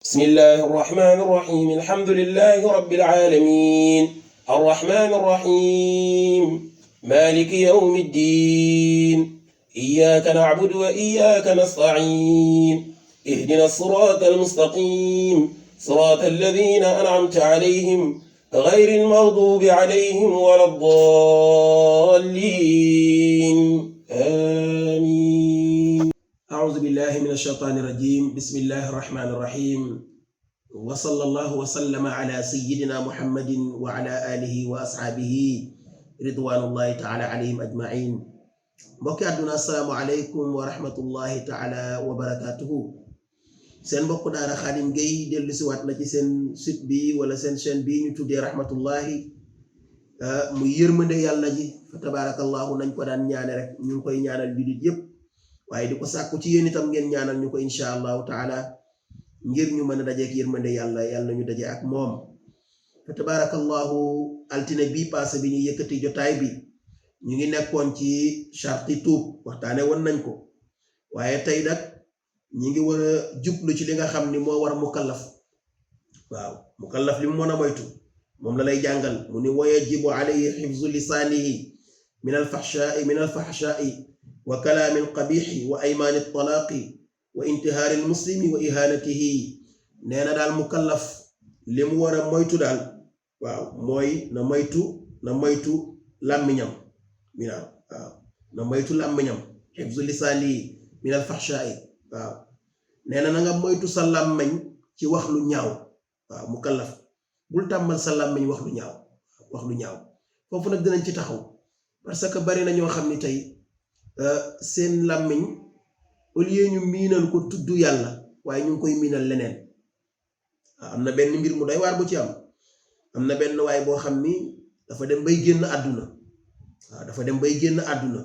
بسم الله الرحمن الرحيم الحمد لله رب العالمين الرحمن الرحيم مالك يوم الدين إياك نعبد وإياك نستعين اهدنا الصراط المستقيم صراط الذين أنعمت عليهم غير المغضوب عليهم ولا الضالين آمين. أعوذ بالله من الشيطان الرجيم. بسم الله الرحمن الرحيم وصلى الله وسلم على سيدنا محمد وعلى آله وأصحابه رضوان الله تعالى عليهم أجمعين. mbokki àdduna assalaamu aleykum wa rahmatullahi taala wa barakatuhu. seen mbokk daara Khadim Gueye dellu si waat na ci seen site bi wala seen chaîne bi ñu tuddee rahmatullahi mu yërmande yàlla ji fa tabarakallahu nañ ko daan ñaane rek ñu ngi koy ñaanal jullit yépp waaye di ko sàkku ci yéen itam ngeen ñaanal ñu ko insha allahu taala ngir ñu mën a dajeek yërmande yàlla yàlla ñu daje ak moom fa tabarakallahu. altine bi passé bi ñu yëkkati jotaay bi ñu ngi nekkoon ci charti tuub waxtaane woon nañ ko waaye tey nag ñi ngi war a jublu ci li nga xam ni moo war mukallaf. waaw mukallaf li mu mën a moytu moom la lay jàngal mu ni wa yajibu alayhi xifzu lisaanihi min alfahshaa'i wa kalaami alqabixi wa aymaani altalaaqi wa intihaari almuslimi wa ihanatihi. nee na daal mukallaf li mu war a moytu daal waaw mooy na moytu làmmiñam waaw na moytu làmmiñam xifzu lisaanihi min alfahshaa'i. waaw nee na nga moytu sa làmmiñ ci wax lu ñaaw. waaw mukallaf bul tàmmal sa làmmiñ wax lu ñaaw foofu nag dinañ ci taxaw parce que bari na ñoo xam ni tey seen làmmiñ au lieu ñu miinal ko tudd yàlla waaye ñu ngi koy miinal leneen. waaw am na benn mbir mu doy waar bu ci am na benn waay boo xam ni dafa dem bay génn àdduna. waaw dafa dem bay génn àdduna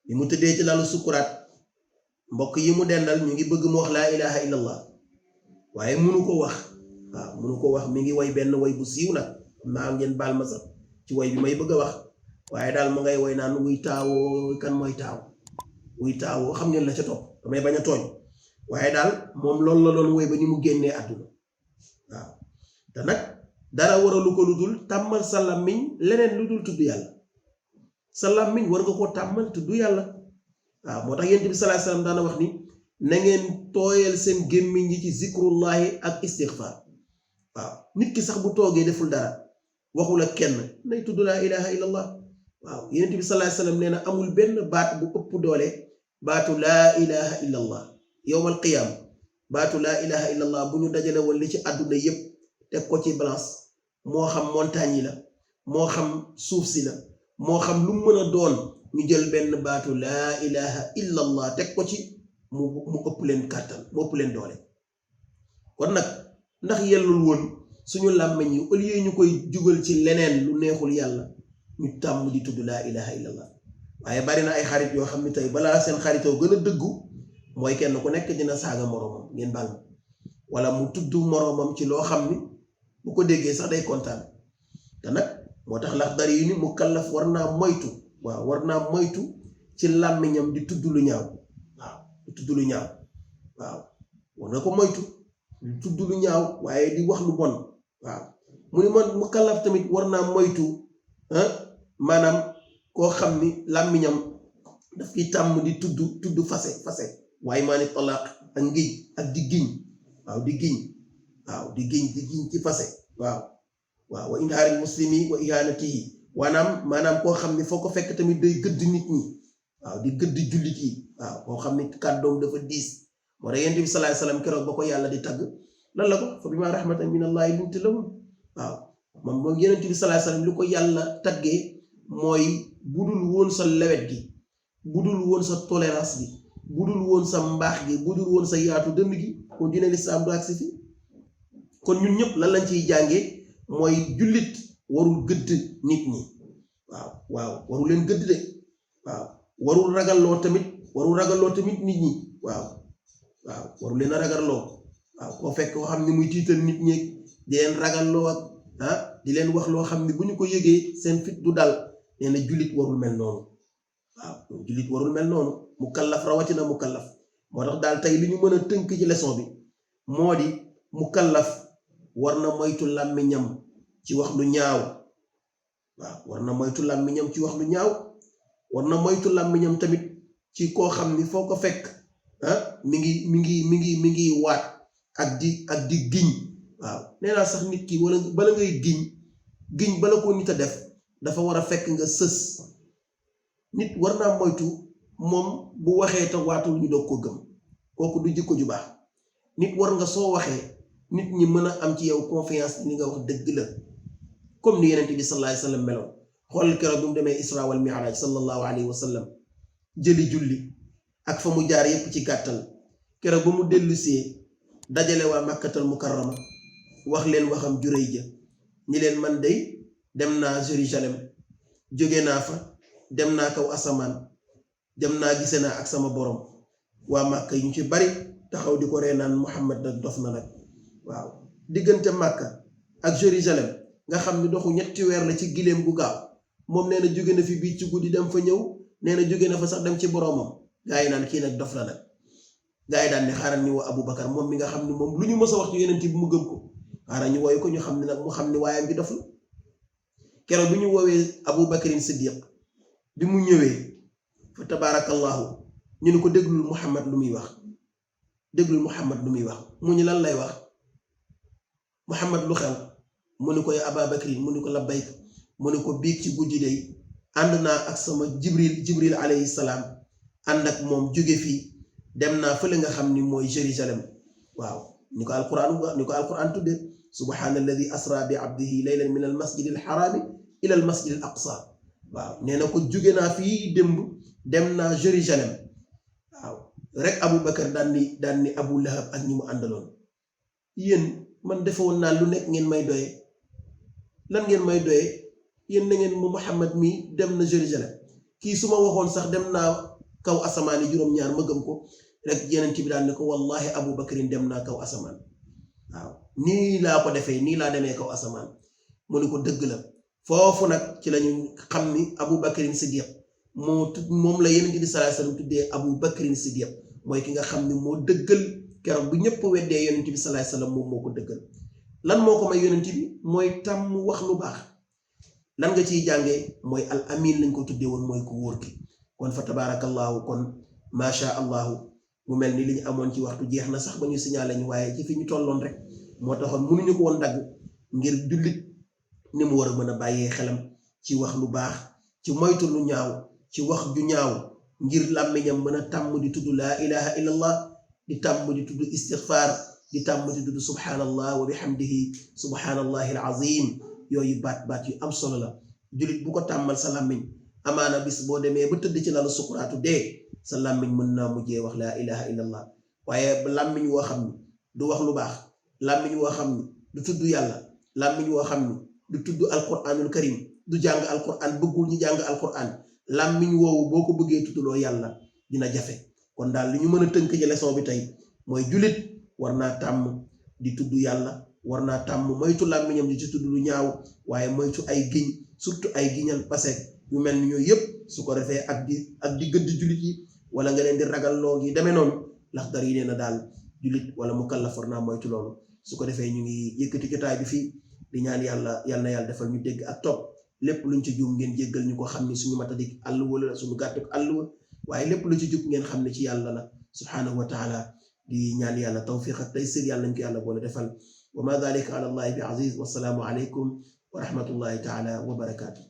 bi mu tëddee ci lalu sukuraat mbokk yi mu dendal ñu ngi bëgg mu wax laa ilaha illallah waaye munu ko wax. waaw munu ko wax mi ngi woy benn woy bu siiw nag maa ngeen baal ma sax ci woy bi may bëgg a wax waaye daal ma ngay woy naan wuy taawoo kan mooy taaw wuy taawoo xam ngeen la ca topp damay bañ a tooñ waaye daal moom loolu la doon woy ba ni mu génnee àdduna. waaw te nag dara waralu ko lu dul tàmmal sa làmmiñ leneen lu dul tudd yàlla. sa làmmiñ war nga ko tàmmal tudd yàlla. waaw moo tax yonent bi sallallahu alayhi wasallam daana wax ni na ngeen tooyal seen gémmiñ yi ci zikrullahi ak istighfar. waaw nit ki sax bu toogee deful dara waxul ak kenn nay tudd laa ilaha illallah. waaw yonent bi sallallahu alayhi wasallam nee na amul benn baat bu ëpp doole baatu laa ilaha illallah. yowmal qiyaam baatu laa ilaha illallah bu ñu dajale woon li ci àdduna yépp teg ko ci balance moo xam montagne yi la moo xam suuf si la moo xam lu mën a doon ñu jël benn baatu laa ilaha illallah teg ko ci mu ëpp leen kàttan mu ëpp leen doole. kon nag ndax yellul woon suñu làmmiñ yi au lieu ñu koy jugal ci leneen lu neexul yàlla ñu tàmm di tudd laa ilaha illallah. waaye bari na ay xarit yoo xam ne tey balaa seen xaritoo gën a dëggu mooy kenn ku nekk dina saaga moroomam ngeen baal ma wala mu tudd moroomam ci loo xam ni bu ko déggee sax day kontaan. te nag moo tax Laxdari yi ni mukallaf war naa moytu. waaw war naa moytu ci làmmiñam di tudd lu ñaaw. waaw di tudd lu ñaaw. waaw war na ko moytu tudd lu ñaaw waaye di wax lu bon. waaw mu ni man mukallaf tamit war naa moytu maanaam koo xam ni làmmiñam daf ki tàmm di tudd fase waaye maa ni talaaq ak ngiñ ak di giñ. waaw di giñ. waaw di giñ ci fase. waaw wa inhaaril muslimi wa ihanatihi maanaam koo xam ni foo ko fekk tamit day gëdd nit ñi. waaw di gëdd jullit yi. waaw koo xam ni kàddoom dafa diis. moo tax yonent bi sallallahu alayhi wasallam keroog ba ko yàlla di tagg lan la ko fa bimaa rahmatan min allahi linta lahum. waaw moom yonent bi sallallahu alayhi wasallam li ko yàlla taggee mooy budul woon sa lewet gi budul woon sa tolérance gi budul woon sa mbaax gi budul woon sa yaatu dënd gi kon dina lislaam du agsi fi. kon ñun ñëpp lan lañ ciy jàngee mooy jullit warul gëdd nit ñi. waaw warul leen gëdd de. waaw warul ragalloo tamit nit ñi. waaw warul leen a ragalloo. waaw koo fekk koo xam ne muy tiital nit ñi di leen ragalloo ak di leen wax loo xam ne bu ñu ko yëgee seen fit du dal. nee na jullit warul mel noonu. waaw jullit warul mel noonu mukallaf rawatina mukallaf moo tax daal tey li ñu mën a tënk ci leçon bi moo di mukallaf war na moytu làmmiñam ci wax lu ñaaw waaw war na moytu làmmiñam ci wax lu ñaaw war na moytu làmmiñam tamit ci koo xam ni foo ko fekk mi ngi waat ak di giñ waaw nee naa sax nit ki wala bala ngay giñ bala ko nit a def dafa war a fekk nga sës nit war naa moytu moom bu waxee te waatul ñu doog ko gëm kooku du jikko ju baax nit war nga soo waxee nit ñi mën a am ci yow confiance li nga wax dëgg la comme ni yenente bi sallallahu alayhi wa sallam meloon xoolal keroog bi mu demee Isra wal Mi'raj sallallahu alayhi wa sallam jëli julli ak fa mu jaar yépp ci gàttal keroog ba mu dellusee dajale waa Makkatal Mukarrama wax leen waxam juréy ja ñi leen man day dem naa Jérusalem jóge naa fa dem naa kaw asamaan dem naa gise naa ak sama borom waa Màkka yi ñu ci bari taxaw di ko ree naan Muhammad nag dof na nag waaw diggante Màkka ak Jérusalem nga xam ni doxu ñetti weer la ci gileem gu gaaw moom nee na jóge na fi bii ci guddi dem fa ñëw nee na jóge na fa sax dem ci boromam gaa yi naan kii nag dof la nag gaa yi daan ne xaaral ñu woo Aboubacar moom mi nga xam ni moom lu ñu mës a wax ci yonent bi mu gëm ko xaaral ñu woyu ko ñu xam ne nag mu xam ni waayam bi dof la keroog bi ñu woowee Aboubacarin Siddiq bi mu ñëwee fa tabaarakallahu ñu ne ko déglul Muhammad lu muy wax mu ñu lan lay wax Muhammad lu xew mu ne ko ya Ababakrin mu ne ko labbayk mu ne ko biig ci guddi day ànd naa ak sama jibril alayhi salaam ànd ak moom jóge fii dem naa fële nga xam ni mooy Jérusalem waaw ni ko alquran tudde subhaana alladi asra bi abdihi laylan min al masjid al harami ila al masjid al aqsa waaw nee na ko jóge naa fii démb dem naa Jérusalem waaw rek Aboubacar daan ni Abu Lahab ak ñi mu àndaloon yéen man defoon naa lu nekk ngeen may doye lan ngeen may doye yéen na ngeen mu Muhammad mi dem na Jérusalem kii su ma waxoon sax dem naa kaw asamaan yi juróom-ñaar ma gëm ko rek yeneen bi daan ne ko wallahi Aboubacarin dem naa kaw asamaan waaw nii laa ko defee nii laa demee kaw asamaan mu ne ko dëgg la foofu nag ci lañu xam ni Aboubacarin Siddiq moom la yeneen bi sallallahu alayhi wasallam tuddee Aboubacarin Siddiq mooy ki nga xam ni moo dëggal keroog bu ñëpp weddee yonent bi sallallahu alayhi wasallam moom moo ko dëggal lan moo ko may yonent bi mooy tàmm wax lu baax lan nga ciy jàngee mooy al amin lañ ko tuddee woon mooy ku wóor ki kon fa tabarakallahu kon macha allahu mu mel ni li ñu amoon ci waxtu jeex na sax ba ñu signalé ñu waaye ci fi ñu tolloon rek moo taxoon mënuñu ko woon dagg ngir jullit ni mu war a mën a bàyyee xelam ci wax lu baax ci moytu lu ñaaw ci wax ju ñaaw ngir làmmiñam mën a tàmm di tudd laa ilaha illallah di tàmm di tudd istighfar di tàmm di tudd subhanallah wa bihamdihi subhanallahi alazim yooyu baat yu am solo la jullit bu ko tàmmal sa làmmiñ amaana bis boo demee ba tëdd ci lalu sukuraatu dee sa làmmiñ mën naa mujjee wax laa ilaha illallah waaye làmmiñ woo xam ni du wax lu baax làmmiñ woo xam ni du tudd yàlla làmmiñ woo xam ni du tudd alquranul karim du jàng alquran bëggul ñu jàng alquran làmmiñ woowu boo ko bëggee tuddloo yàlla dina jafe kon daal li ñu mën a tënk ci leçon bi tey mooy jullit war naa tàmm di tudd yàlla war naa tàmm moytu làmmiñam di ci tudd lu ñaaw waaye moytu ay giñ surtout ay giñal passé yu mel ni yooyu yëpp su ko defee ak di gëdd jullit yi wala nga leen di ragal loo gi demee noonu Laxdar yi nee na daal jullit wala mukallaf war naa moytu loolu su ko defee ñu ngi yëkkati jotaay bi fii di ñaan yàlla defal ñu dégg ak topp lépp luñ ci juum ngeen jéggal ñu ko xam ne suñu matadik àll wala suñu gàttuk àll waaye lépp lu ci jub ngeen xam ne ci yàlla la subhanahu wa taala di ñaan yàlla tawfiq ak taysir yàlla nañ ko yàlla boole defal wa ma dhalika ala allahi bi aziz wa salaamu alaykum wa rahmatullahi taala wa barakatuh